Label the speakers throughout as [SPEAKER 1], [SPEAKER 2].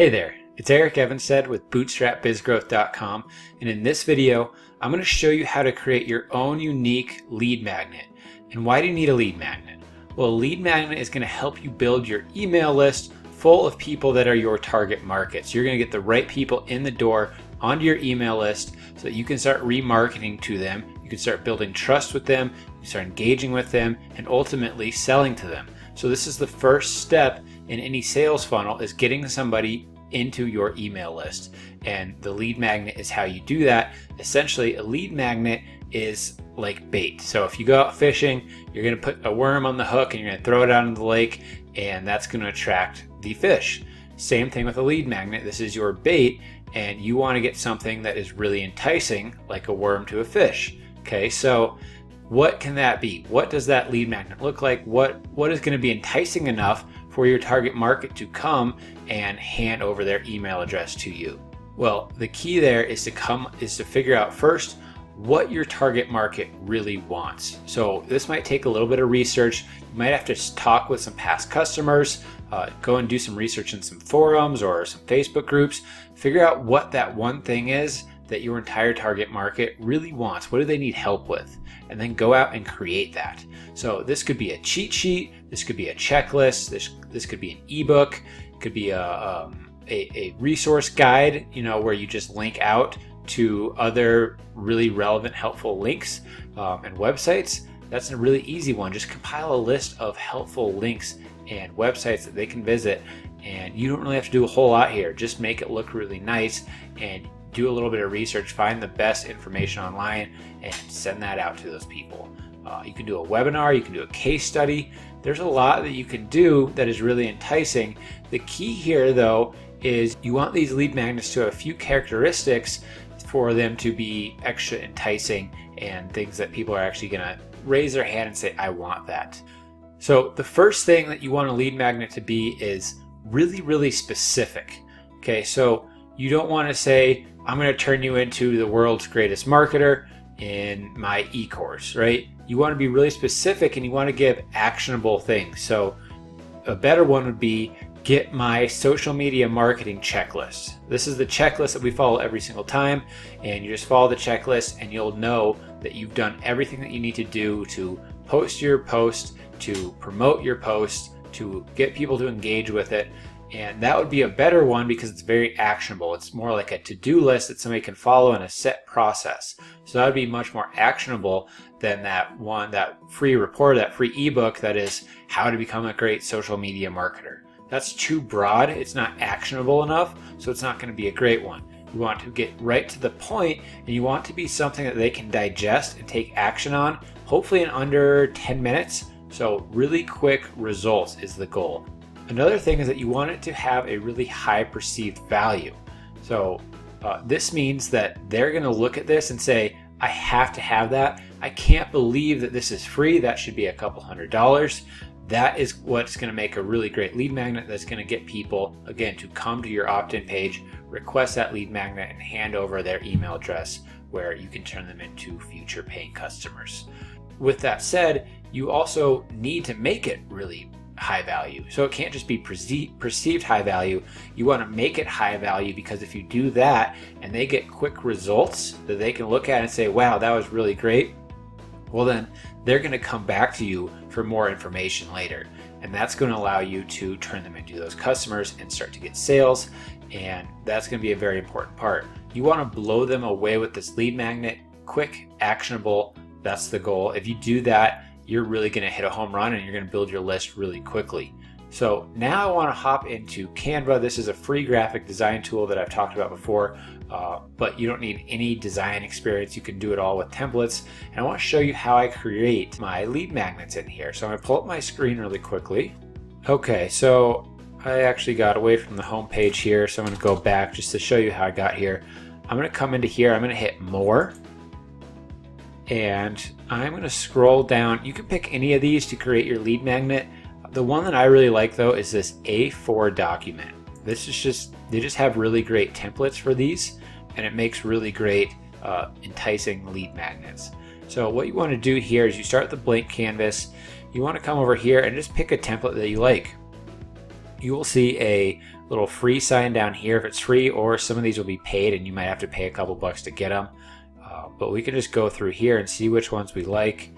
[SPEAKER 1] Hey there, it's Eric Evenstad with BootstrapBizGrowth.com, and in this video I'm going to show you how to create your own unique lead magnet. And why do you need a lead magnet? Well, a lead magnet is going to help you build your email list full of people that are your target markets. You're going to get the right people in the door onto your email list so that you can start remarketing to them, you can start building trust with them, you can start engaging with them, and ultimately selling to them. So this is the first step in any sales funnel, is getting somebody into your email list. And the lead magnet is how you do that. Essentially, a lead magnet is like bait. So if you go out fishing, you're going to put a worm on the hook and you're going to throw it out into the lake, and that's going to attract the fish. Same thing with a lead magnet. This is your bait, and you want to get something that is really enticing, like a worm to a fish. Okay, so what can that be? What does that lead magnet look like? What is going to be enticing enough for your target market to come and hand over their email address to you? Well, the key there is to figure out first what your target market really wants. So this might take a little bit of research. You might have to talk with some past customers, go and do some research in some forums or some Facebook groups, figure out what that one thing is that your entire target market really wants. What do they need help with? And then go out and create that. So this could be a cheat sheet, this could be a checklist, this could be an ebook, it could be a resource guide, where you just link out to other really relevant, helpful links and websites. That's a really easy one. Just compile a list of helpful links and websites that they can visit, and you don't really have to do a whole lot here. Just make it look really nice and do a little bit of research, find the best information online, and send that out to those people. You can do a webinar, you can do a case study. There's a lot that you can do that is really enticing. The key here, though, is you want these lead magnets to have a few characteristics for them to be extra enticing and things that people are actually going to raise their hand and say, I want that. So the first thing that you want a lead magnet to be is really, really specific. Okay, so you don't want to say, I'm going to turn you into the world's greatest marketer in my e-course, right? You want to be really specific and you want to give actionable things. So a better one would be, get my social media marketing checklist. This is the checklist that we follow every single time, and you just follow the checklist and you'll know that you've done everything that you need to do to post your post, to promote your post, to get people to engage with it. And that would be a better one because it's very actionable. It's more like a to-do list that somebody can follow in a set process. So that would be much more actionable than that free report, that free ebook that is how to become a great social media marketer. That's too broad. It's not actionable enough, so it's not going to be a great one. You want to get right to the point, and you want to be something that they can digest and take action on, hopefully in under 10 minutes. So really quick results is the goal. Another thing is that you want it to have a really high perceived value. So this means that they're going to look at this and say, I have to have that. I can't believe that this is free. That should be a couple $100. That is what's going to make a really great lead magnet that's going to get people, again, to come to your opt-in page, request that lead magnet, and hand over their email address where you can turn them into future paying customers. With that said, you also need to make it really high value. So it can't just be perceived high value. You want to make it high value, because if you do that and they get quick results that they can look at and say, wow, that was really great, well then they're going to come back to you for more information later. And that's going to allow you to turn them into those customers and start to get sales. And that's going to be a very important part. You want to blow them away with this lead magnet, quick, actionable. That's the goal. If you do that, you're really going to hit a home run and you're going to build your list really quickly. So now I want to hop into Canva. This is a free graphic design tool that I've talked about before, but you don't need any design experience. You can do it all with templates. And I want to show you how I create my lead magnets in here. So I'm going to pull up my screen really quickly. Okay, so I actually got away from the home page here. So I'm going to go back just to show you how I got here. I'm going to come into here. I'm going to hit More. And I'm going to scroll down. You can pick any of these to create your lead magnet. The one that I really like, though, is this A4 document. They just have really great templates for these, and it makes really great enticing lead magnets. So what you want to do here is you start the blank canvas. You want to come over here and just pick a template that you like. you will see a little free sign down here if it's free, or some of these will be paid and you might have to pay a couple bucks to get them. But we can just go through here and see which ones we like.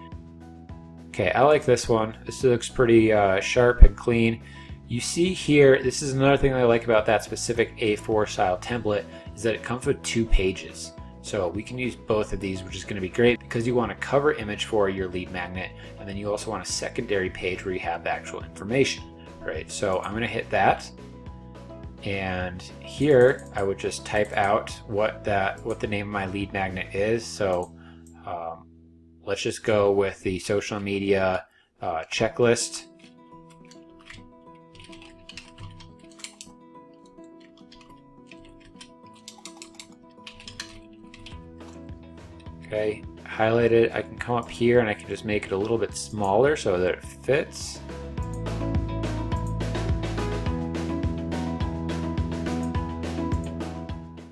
[SPEAKER 1] Okay, I like this one. This looks pretty sharp and clean. You see here, this is another thing I like about that specific A4 style template, is that it comes with 2 pages. So we can use both of these, which is going to be great because you want a cover image for your lead magnet, and then you also want a secondary page where you have the actual information, right? So I'm going to hit that, and here I would just type out what the name of my lead magnet is. So let's just go with the social media checklist. Okay, highlight it. I can come up here and I can just make it a little bit smaller so that it fits.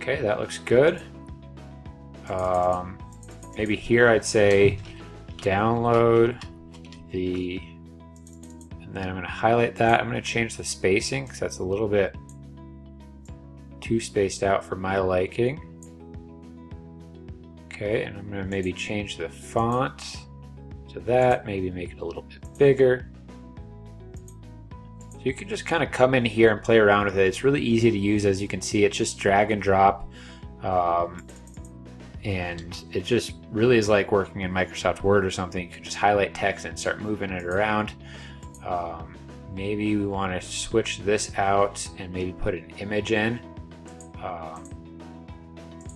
[SPEAKER 1] Okay, that looks good. Maybe here I'd say download the, and then I'm going to highlight that. I'm going to change the spacing because that's a little bit too spaced out for my liking. Okay, and I'm going to maybe change the font to that, maybe make it a little bit bigger. So you can just kind of come in here and play around with it. It's really easy to use. As you can see, it's just drag and drop. And it just really is like working in Microsoft Word or something. You can just highlight text and start moving it around. Maybe we want to switch this out and maybe put an image in.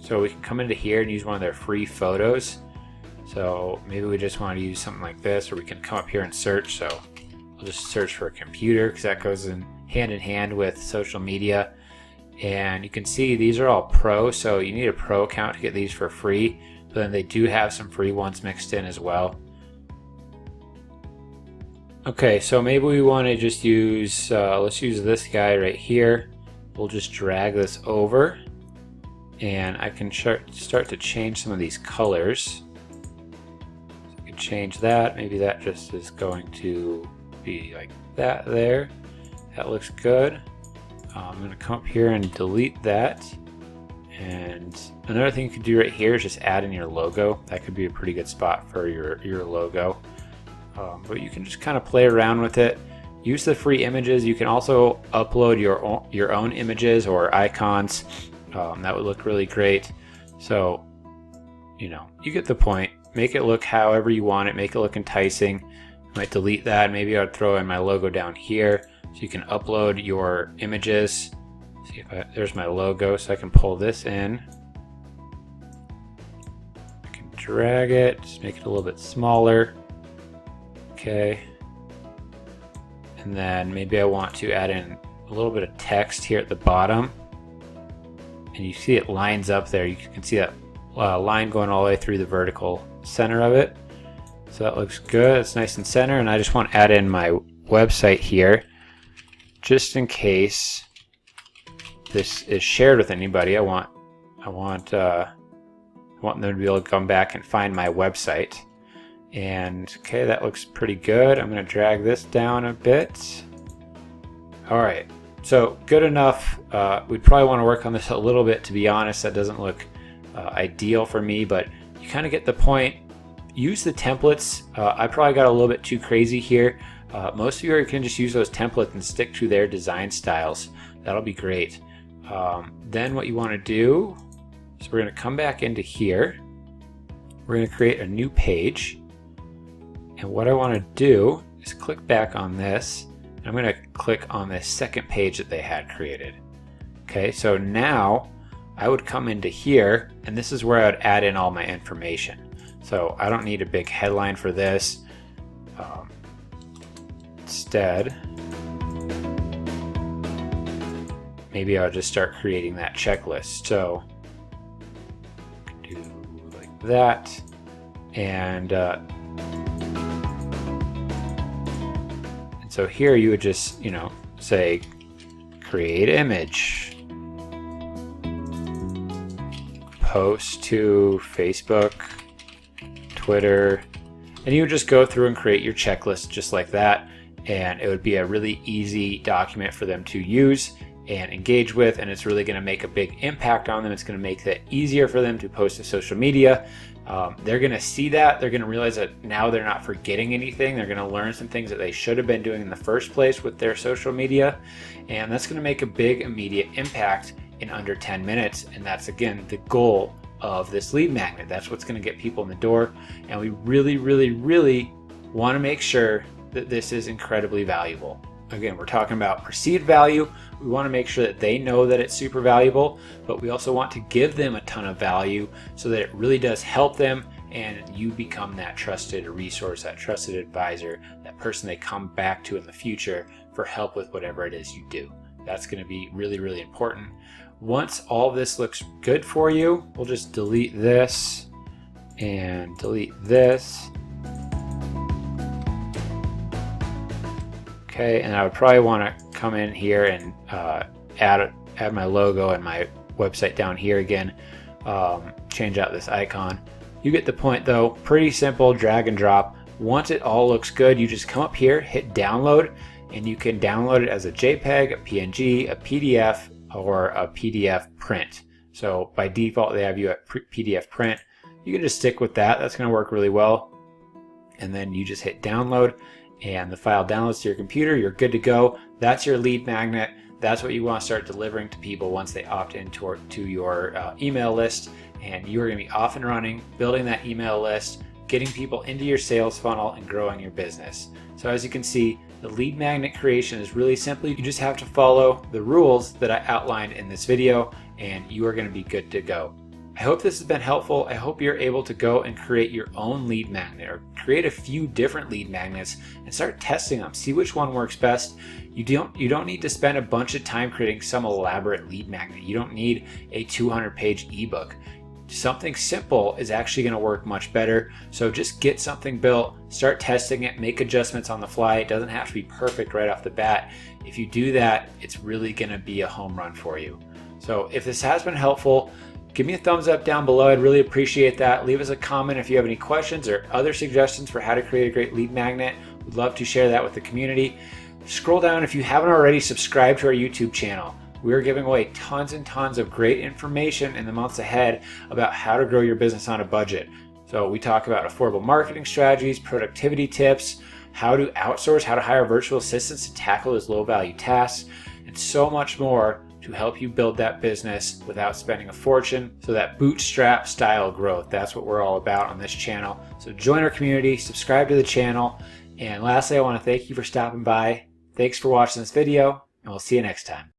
[SPEAKER 1] So we can come into here and use one of their free photos. So maybe we just want to use something like this, or we can come up here and search. So we'll just search for a computer because that goes in hand with social media. And you can see these are all pro, so you need a pro account to get these for free, but then they do have some free ones mixed in as well. Okay, so maybe we want to just use, let's use this guy right here. We'll just drag this over, and I can start to change some of these colors. So I can change that. Maybe that just is going to be like that there. That looks good. I'm going to come up here and delete that. And another thing you could do right here is just add in your logo. That could be a pretty good spot for your logo. But you can just kind of play around with it. Use the free images. You can also upload your own images or icons. That would look really great. So, you know, you get the point. Make it look however you want it. Make it look enticing. I might delete that. Maybe I'd throw in my logo down here. So you can upload your images. See if there's my logo, so I can pull this in. I can drag it, just make it a little bit smaller. Okay. And then maybe I want to add in a little bit of text here at the bottom. And you see it lines up there. You can see that line going all the way through the vertical center of it. So that looks good. It's nice and center. And I just want to add in my website here, just in case this is shared with anybody. I want them to be able to come back and find my website. And okay, that looks pretty good. I'm going to drag this down a bit. All right, so good enough. We'd probably want to work on this a little bit, to be honest. That doesn't look ideal for me, but you kind of get the point. Use the templates. I probably got a little bit too crazy here. Most of you can just use those templates and stick to their design styles. That'll be great. Then what you want to do is we're going to come back into here. We're going to create a new page. And what I want to do is click back on this. And I'm going to click on the second page that they had created. Okay, so now I would come into here, and this is where I would add in all my information. So I don't need a big headline for this. Instead, maybe I'll just start creating that checklist. So do like that, and so here you would just, you know, say create image, post to Facebook, Twitter, and you would just go through and create your checklist just like that. and it would be a really easy document for them to use and engage with, and it's really going to make a big impact on them. It's going to make it easier for them to post to social media. They're going to see that. They're going to realize that now they're not forgetting anything. They're going to learn some things that they should have been doing in the first place with their social media, and that's going to make a big immediate impact in under 10 minutes. And that's, again, the goal of this lead magnet. That's what's going to get people in the door, and we really, really, really want to make sure that this is incredibly valuable. Again, we're talking about perceived value. We want to make sure that they know that it's super valuable, but we also want to give them a ton of value so that it really does help them, and you become that trusted resource, that trusted advisor, that person they come back to in the future for help with whatever it is you do. That's going to be really, really important. Once all of this looks good for you, we'll just delete this and delete this. Okay, and I would probably want to come in here and add my logo and my website down here again. Change out this icon. You get the point though. Pretty simple, drag and drop. Once it all looks good, you just come up here, hit download, and you can download it as a JPEG, a PNG, a PDF, or a PDF print. So by default, they have you at PDF print. You can just stick with that. That's going to work really well. And then you just hit download, and the file downloads to your computer. You're good to go. That's your lead magnet. That's what you want to start delivering to people once they opt into your email list, and you are going to be off and running, building that email list, getting people into your sales funnel, and growing your business. So as you can see, the lead magnet creation is really simple. You just have to follow the rules that I outlined in this video, and you are going to be good to go. I hope this has been helpful. I hope you're able to go and create your own lead magnet, or create a few different lead magnets and start testing them. See which one works best. You don't need to spend a bunch of time creating some elaborate lead magnet. You don't need a 200-page ebook. Something simple is actually going to work much better. So just get something built, start testing it, make adjustments on the fly. It doesn't have to be perfect right off the bat. If you do that, it's really going to be a home run for you. So if this has been helpful, give me a thumbs up down below. I'd really appreciate that. Leave us a comment if you have any questions or other suggestions for how to create a great lead magnet. We'd love to share that with the community. Scroll down if you haven't already subscribed to our YouTube channel. We're giving away tons and tons of great information in the months ahead about how to grow your business on a budget. So we talk about affordable marketing strategies, productivity tips, how to outsource, how to hire virtual assistants to tackle those low value tasks, and so much more to help you build that business without spending a fortune. So that bootstrap style growth, that's what we're all about on this channel. So join our community, subscribe to the channel, and lastly, I want to thank you for stopping by. Thanks for watching this video, and we'll see you next time.